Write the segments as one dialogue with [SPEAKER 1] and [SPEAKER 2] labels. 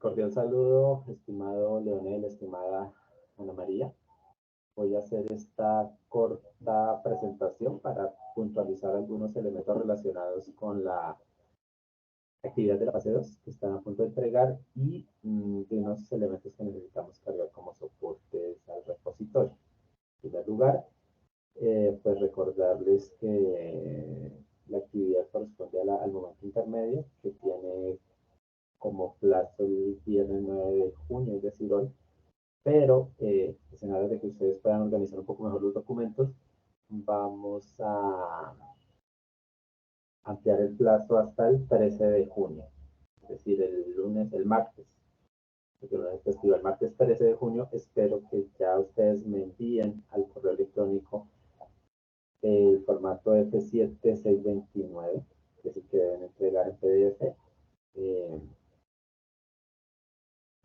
[SPEAKER 1] Cordial saludo, estimado Leonel, estimada Ana María. Voy a hacer esta corta presentación para puntualizar algunos elementos relacionados con la actividad de la fase 2 que están a punto de entregar y de unos elementos que necesitamos cargar como soportes al repositorio. En primer lugar, pues recordarles que la actividad corresponde al momento intermedio que tiene como plazo el viernes 9 de junio, es decir, hoy, pero pues en aras de que ustedes puedan organizar un poco mejor los documentos, vamos a ampliar el plazo hasta el 13 de junio, es decir, el lunes, el martes. El lunes festivo, el martes 13 de junio, espero que ya ustedes me envíen al correo electrónico el formato F7629, que es el que deben entregar en PDF,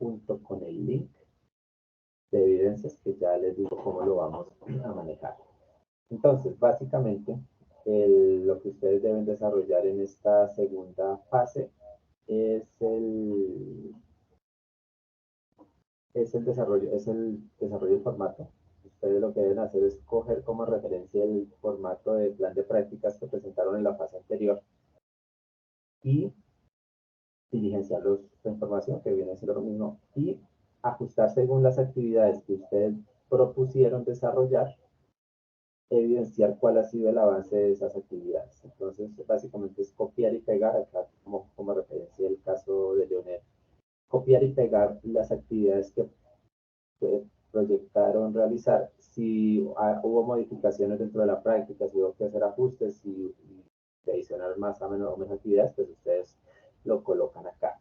[SPEAKER 1] junto con el link de evidencias que ya les digo cómo lo vamos a manejar. Entonces, básicamente, lo que ustedes deben desarrollar en esta segunda fase es el desarrollo del formato. Ustedes lo que deben hacer es coger como referencia el formato de plan de prácticas que presentaron en la fase anterior y diligenciar la información, que viene a ser lo mismo, y ajustar según las actividades que ustedes propusieron desarrollar, evidenciar cuál ha sido el avance de esas actividades. Entonces, básicamente es copiar y pegar, acá como referencia el caso de Leonel, copiar y pegar las actividades que proyectaron realizar, si hubo modificaciones dentro de la práctica, si hubo que hacer ajustes, si adicionar más o menos actividades, pues ustedes lo colocan acá.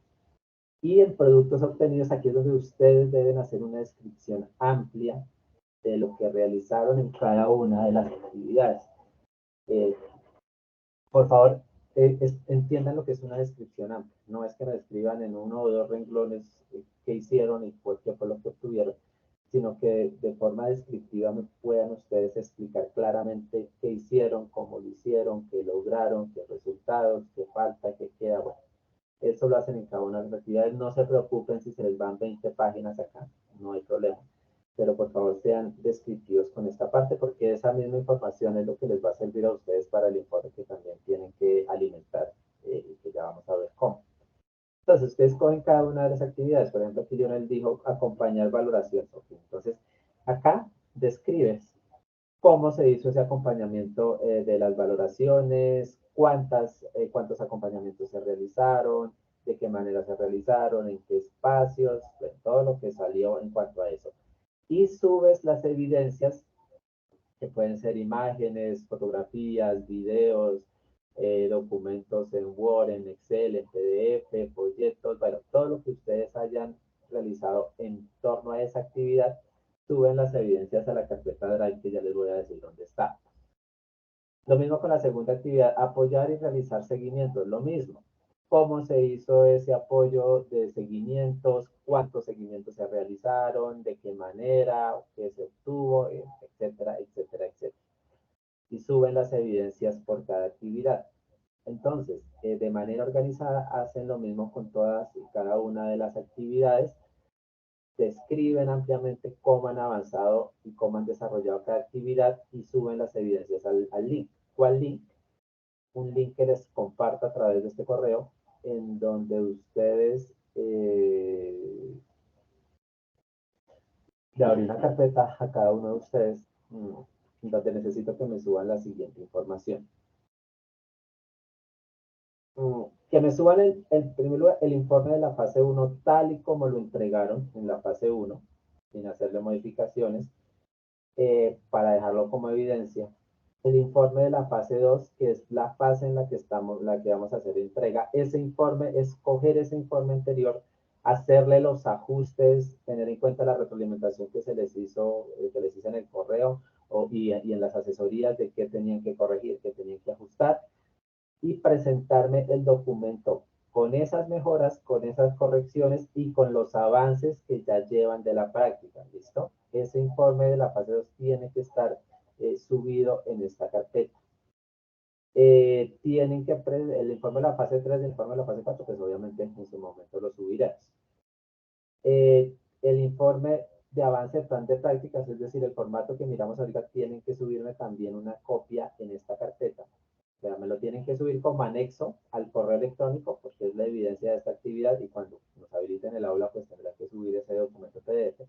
[SPEAKER 1] Y en productos obtenidos, aquí es donde ustedes deben hacer una descripción amplia de lo que realizaron en cada una de las actividades. Por favor, entiendan lo que es una descripción amplia. No es que me describan en uno o dos renglones qué hicieron y qué fue lo que obtuvieron, sino que de forma descriptiva me puedan ustedes explicar claramente qué hicieron, cómo lo hicieron, qué lograron, qué resultados, qué falta, qué queda. Bueno, eso lo hacen en cada una de las actividades. No se preocupen si se les van 20 páginas acá, no hay problema. Pero por favor sean descriptivos con esta parte porque esa misma información es lo que les va a servir a ustedes para el informe que también tienen que alimentar y que ya vamos a ver cómo. Entonces, ustedes cogen cada una de las actividades. Por ejemplo, aquí Lionel dijo acompañar valoración. Okay. Entonces, acá describes cómo se hizo ese acompañamiento de las valoraciones, cuántos acompañamientos se realizaron, de qué manera se realizaron, en qué espacios, todo lo que salió en cuanto a eso. Y subes las evidencias, que pueden ser imágenes, fotografías, videos, documentos en Word, en Excel, en PDF, folletos, bueno, todo lo que ustedes hayan realizado en torno a esa actividad, suben las evidencias a la carpeta Drive, que ya les voy a decir dónde está. Lo mismo con la segunda actividad, apoyar y realizar seguimientos, lo mismo. ¿Cómo se hizo ese apoyo de seguimientos? ¿Cuántos seguimientos se realizaron? ¿De qué manera? ¿Qué se obtuvo? Etcétera, etcétera, etcétera. Y suben las evidencias por cada actividad. Entonces, de manera organizada, hacen lo mismo con todas y cada una de las actividades, describen ampliamente cómo han avanzado y cómo han desarrollado cada actividad y suben las evidencias al link. ¿Cuál link? Un link que les comparto a través de este correo, en donde ustedes le abrí una carpeta a cada uno de ustedes, donde necesito que me suban la siguiente información. Que me suban en primer lugar el informe de la fase 1 tal y como lo entregaron en la fase 1, sin hacerle modificaciones, para dejarlo como evidencia. El informe de la fase 2, que es la fase en la que estamos, la que vamos a hacer entrega. Ese informe, escoger ese informe anterior, hacerle los ajustes, tener en cuenta la retroalimentación que se les hizo, que les hice en el correo y en las asesorías de qué tenían que corregir, qué tenían que ajustar y presentarme el documento con esas mejoras, con esas correcciones y con los avances que ya llevan de la práctica, ¿listo? Ese informe de la fase 2 tiene que estar subido en esta carpeta. Tienen que, el informe de la fase 3, el informe de la fase 4, pues obviamente en su momento lo subirás. El informe de avance de plan de prácticas, es decir, el formato que miramos ahorita, tienen que subirme también una copia en esta carpeta. O sea, me lo tienen que subir como anexo al correo electrónico porque es la evidencia de esta actividad y cuando nos habiliten el aula pues tendrán que subir ese documento PDF.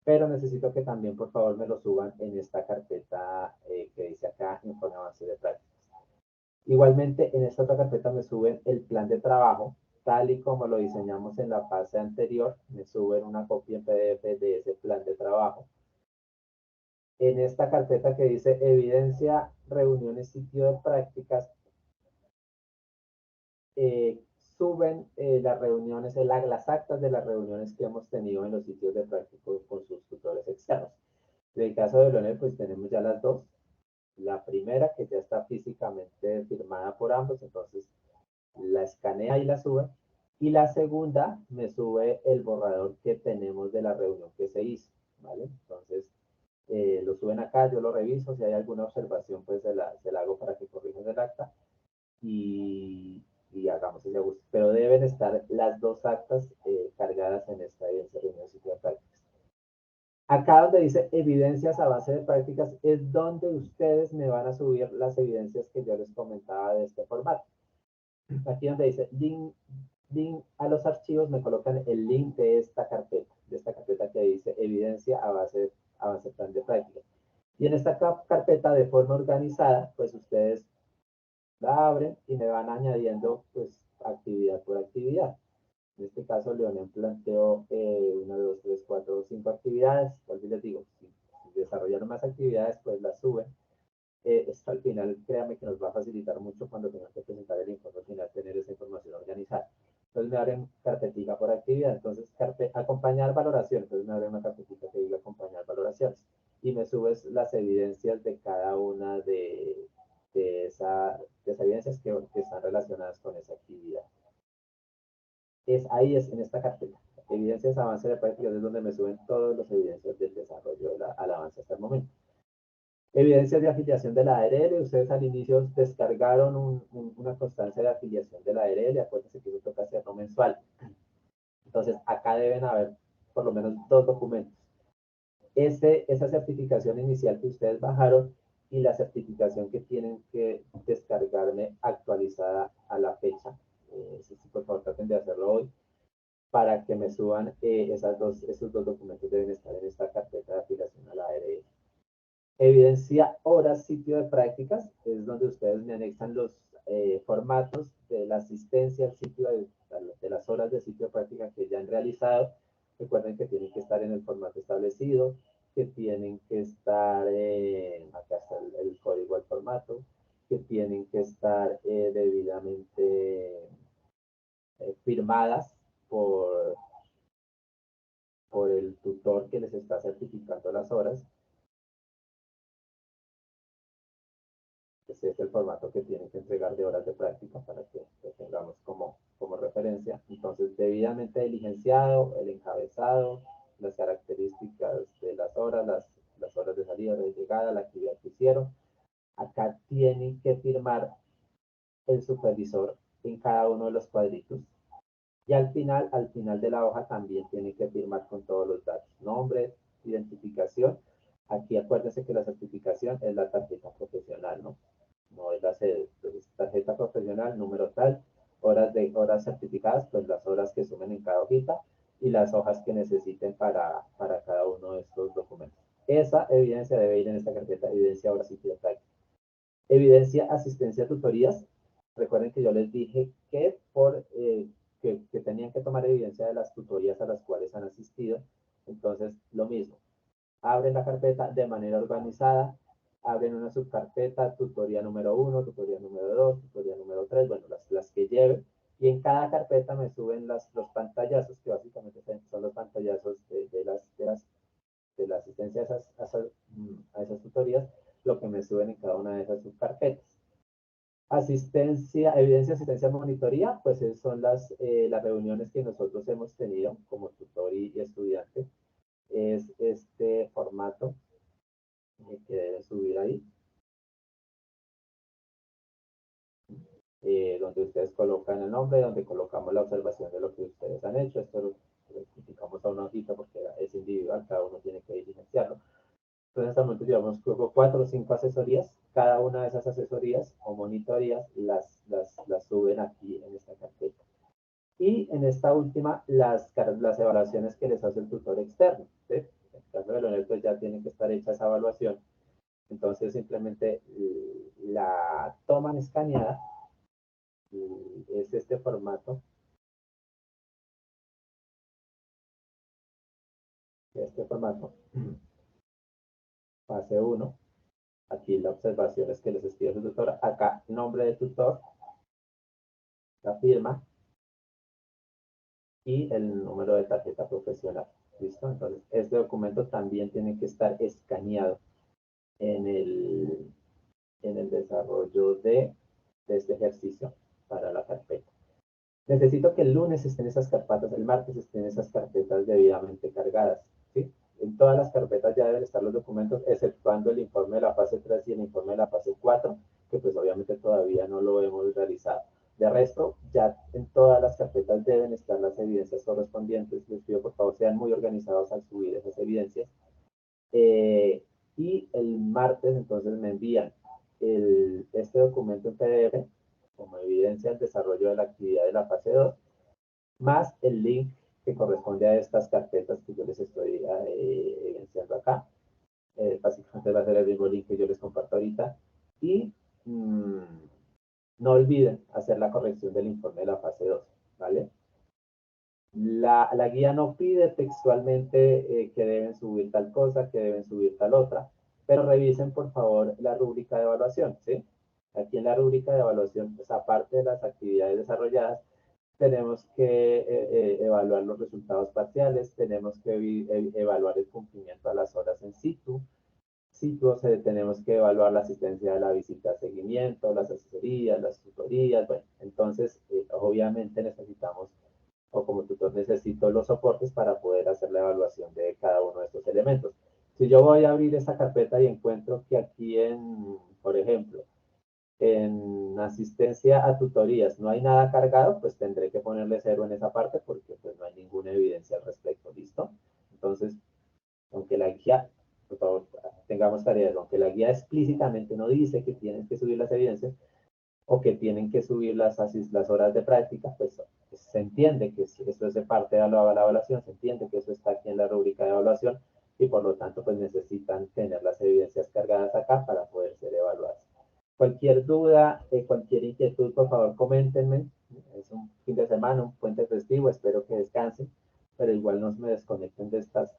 [SPEAKER 1] Pero necesito que también por favor me lo suban en esta carpeta que dice acá informe de avance de prácticas. Igualmente en esta otra carpeta me suben el plan de trabajo tal y como lo diseñamos en la fase anterior, me suben una copia en PDF de ese plan de trabajo. En esta carpeta que dice evidencia, reuniones, sitio de prácticas, suben las reuniones, las actas de las reuniones que hemos tenido en los sitios de práctica con sus tutores externos. En el caso de Leonel, pues tenemos ya las dos. La primera que ya está físicamente firmada por ambos, entonces la escanea y la sube. Y la segunda me sube el borrador que tenemos de la reunión que se hizo, ¿vale? Entonces, lo suben acá, yo lo reviso, si hay alguna observación, pues se la hago para que corrijas el acta y hagamos ese ajuste. Pero deben estar las dos actas cargadas en esta evidencia de reunión de sitio de prácticas. Acá donde dice evidencias a base de prácticas es donde ustedes me van a subir las evidencias que yo les comentaba de este formato. Aquí donde dice link a los archivos, me colocan el link de esta carpeta que dice evidencia a base plan de práctica. Y en esta carpeta de forma organizada, pues ustedes la abren y me van añadiendo pues actividad por actividad. En este caso, Leonel planteó 1, 2, 3, 4, 5 actividades. Vuelvo y les digo, si desarrollaron más actividades, pues las suben. Esto al final, créanme que nos va a facilitar mucho cuando tengan que presentar el informe final, tener esa información organizada. Entonces me abren carpetita por actividad, entonces acompañar valoración, entonces me abren una carpetita que diga acompañar valoraciones y me subes las evidencias de cada una de esas evidencias que están relacionadas con esa actividad. Ahí es en esta carpeta, evidencias, avance de prácticas, es donde me suben todas las evidencias del desarrollo al avance hasta el momento. Evidencias de afiliación de la ARL, ustedes al inicio descargaron una constancia de afiliación de la ARL, acuérdense que eso toca hacerlo mensual. Entonces, acá deben haber por lo menos 2 documentos. Esa certificación inicial que ustedes bajaron y la certificación que tienen que descargarme actualizada a la fecha. Por favor, traten de hacerlo hoy para que me suban esos dos documentos deben estar en esta carpeta de afiliación a la ARL. Evidencia horas sitio de prácticas, es donde ustedes me anexan los formatos de la asistencia al sitio de las horas de sitio de práctica que ya han realizado. Recuerden que tienen que estar en el formato establecido, que tienen que estar, acá está el código al formato, que tienen que estar debidamente firmadas por el tutor que les está certificando las horas. Ese es el formato que tienen que entregar de horas de práctica para que lo tengamos como referencia. Entonces, debidamente diligenciado, el encabezado, las características de las horas, las horas de salida, de llegada, la actividad que hicieron. Acá tienen que firmar el supervisor en cada uno de los cuadritos. Y al final de la hoja también tienen que firmar con todos los datos, nombre, identificación. Aquí acuérdense que la certificación es la tarjeta profesional, ¿no? No es la sede. Entonces, tarjeta profesional, número tal, horas certificadas, pues las horas que sumen en cada hojita y las hojas que necesiten para cada uno de estos documentos. Esa evidencia debe ir en esta carpeta, evidencia horas y práctica. Evidencia asistencia a tutorías. Recuerden que yo les dije que que tenían que tomar evidencia de las tutorías a las cuales han asistido. Entonces, lo mismo. Abren la carpeta de manera organizada, abren una subcarpeta, tutoría número 1, tutoría número 2, tutoría número 3, bueno, las que lleven. Y en cada carpeta me suben los pantallazos, que básicamente son los pantallazos de la asistencia a esas tutorías, lo que me suben en cada una de esas subcarpetas. Asistencia, evidencia, asistencia, monitoría, pues son las reuniones que nosotros hemos tenido como tutor y estudiante. Es este formato que deben subir ahí, donde ustedes colocan el nombre, donde colocamos la observación de lo que ustedes han hecho. Esto lo vamos a una hojita porque es individual, cada uno tiene que diligenciarlo. Entonces, hasta el momento llevamos 4 o 5 asesorías. Cada una de esas asesorías o monitorías las suben aquí en esta carpeta. Y en esta última, las evaluaciones que les hace el tutor externo. ¿Sí? En el caso de Leonel, pues ya tiene que estar hecha esa evaluación. Entonces, simplemente la toman escaneada. Es este formato. Fase 1. Aquí la observación es que les escribe su tutor. Acá, nombre de tutor, la firma y el número de tarjeta profesional. ¿Listo? Entonces, este documento también tiene que estar escaneado en el desarrollo de este ejercicio para la carpeta. Necesito que el lunes estén esas carpetas, el martes estén esas carpetas debidamente cargadas. ¿Sí? En todas las carpetas ya deben estar los documentos, exceptuando el informe de la fase 3 y el informe de la fase 4, que pues obviamente todavía no lo hemos realizado. De resto, ya en todas las carpetas deben estar las evidencias correspondientes. Les pido por favor sean muy organizados al subir esas evidencias. Y el martes entonces me envían este documento en PDF como evidencia del desarrollo de la actividad de la fase 2, más el link que corresponde a estas carpetas que yo les estoy evidenciando acá. Básicamente va a ser el mismo link que yo les comparto ahorita. Y no olviden hacer la corrección del informe de la fase 2, ¿vale? La guía no pide textualmente que deben subir tal cosa, que deben subir tal otra, pero revisen por favor la rúbrica de evaluación, ¿sí? Aquí en la rúbrica de evaluación, pues aparte de las actividades desarrolladas, tenemos que evaluar los resultados parciales, tenemos que evaluar el cumplimiento a las horas en situ, tenemos que evaluar la asistencia de la visita de seguimiento, las asesorías, las tutorías, bueno, entonces obviamente necesitamos, o como tutor necesito los soportes para poder hacer la evaluación de cada uno de estos elementos. Si yo voy a abrir esta carpeta y encuentro que aquí por ejemplo, en asistencia a tutorías no hay nada cargado, pues tendré que ponerle 0 en esa parte porque pues no hay ninguna evidencia al respecto, ¿listo? Entonces, aunque la guía, por favor, tengamos tareas, aunque la guía explícitamente no dice que tienen que subir las evidencias o que tienen que subir las horas de práctica, pues se entiende que eso es de parte de la evaluación, se entiende que eso está aquí en la rúbrica de evaluación y por lo tanto pues necesitan tener las evidencias cargadas acá para poder ser evaluadas. Cualquier duda, cualquier inquietud, por favor, coméntenme. Es un fin de semana, un puente festivo, espero que descansen, pero igual no me desconecten de estos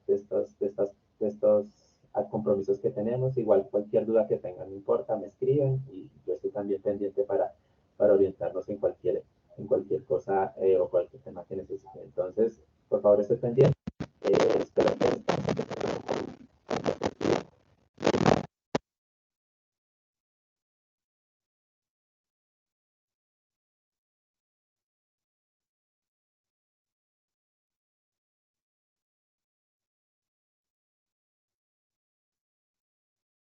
[SPEAKER 1] compromisos que tenemos. Igual cualquier duda que tengan, no importa, me escriben y yo estoy también pendiente para orientarnos en cualquier cosa o cualquier tema que necesiten. Entonces, por favor, estén pendientes.